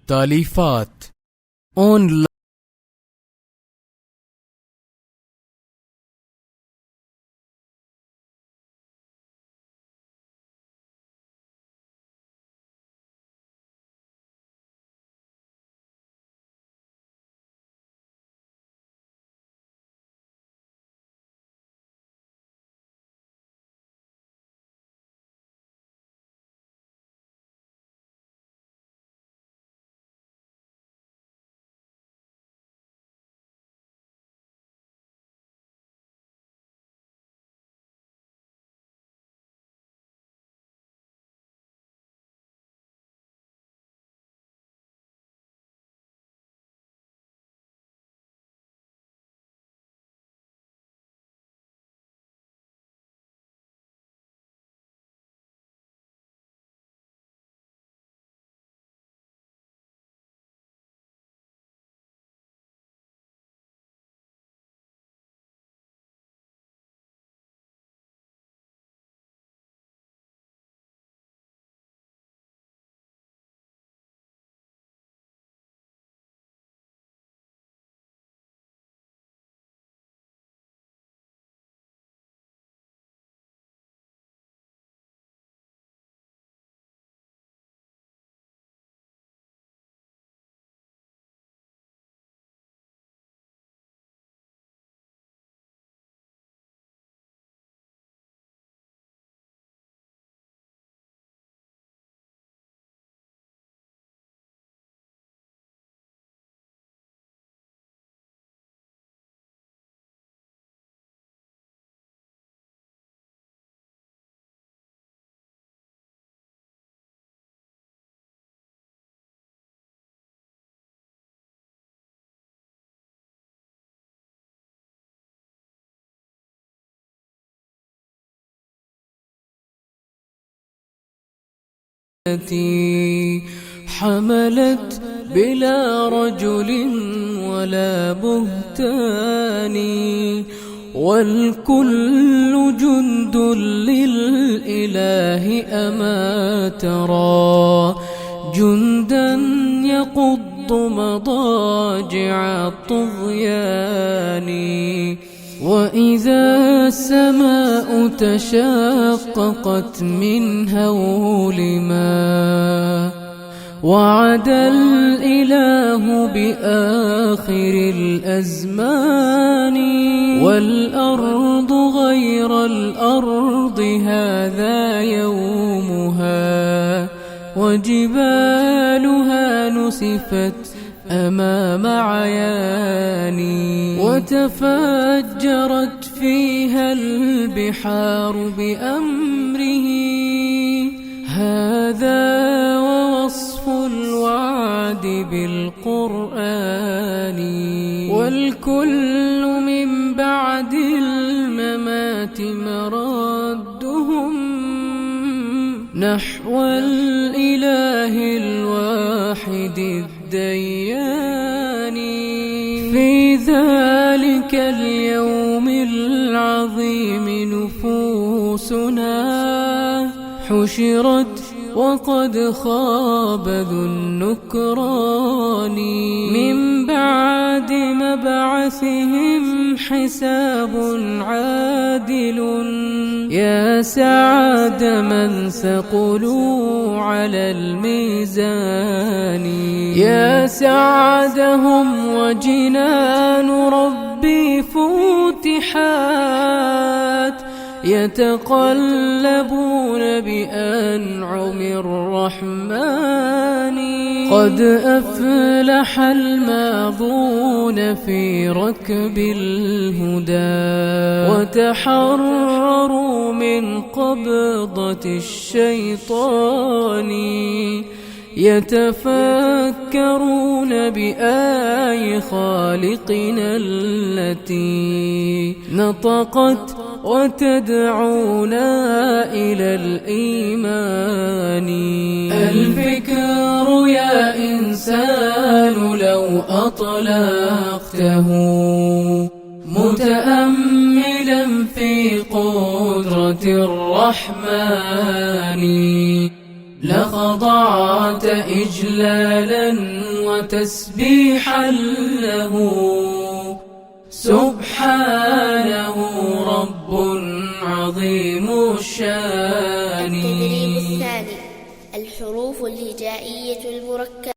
تأليفات أونلاين. التي حملت بلا رجل ولا بهتان، والكل جند للإله أما ترى جندا يقض مضاجع الطغيان. وإذا السماء تشققت من هول ما وعد الإله بآخر الأزمان، والأرض غير الأرض هذا يومها، وجبالها نسفت أمام عياني، وتفجرت فيها البحار بأمره. هذا ووصف الوعد بالقرآن، والكل من بعد الممات مردهم نحو الإله الواحد الديان. في ذلك اليوم العظيم نفوسنا حشرت وقد خاب ذو النكران، من بعد مبعثهم حساب عادل. يا سعد من ثقلوا على الميزان، يا سعدهم وجنان ربي فتحات، يتقلبون بأنعم الرحمن. قد أفلح الماضون في ركب الهدى، وتحرروا من قبضة الشيطان. يتفكرون بآي خالقنا التي نطقت وتدعونا إلى الإيمان. الفكر يا إنسان لو أطلقته متأملا في قدرة الرحمن، لخضع خضعت إجلالا وتسبيحا له سبحانه رب عظيم الشان. التدريب الثاني: الحروف الهجائية المركبة.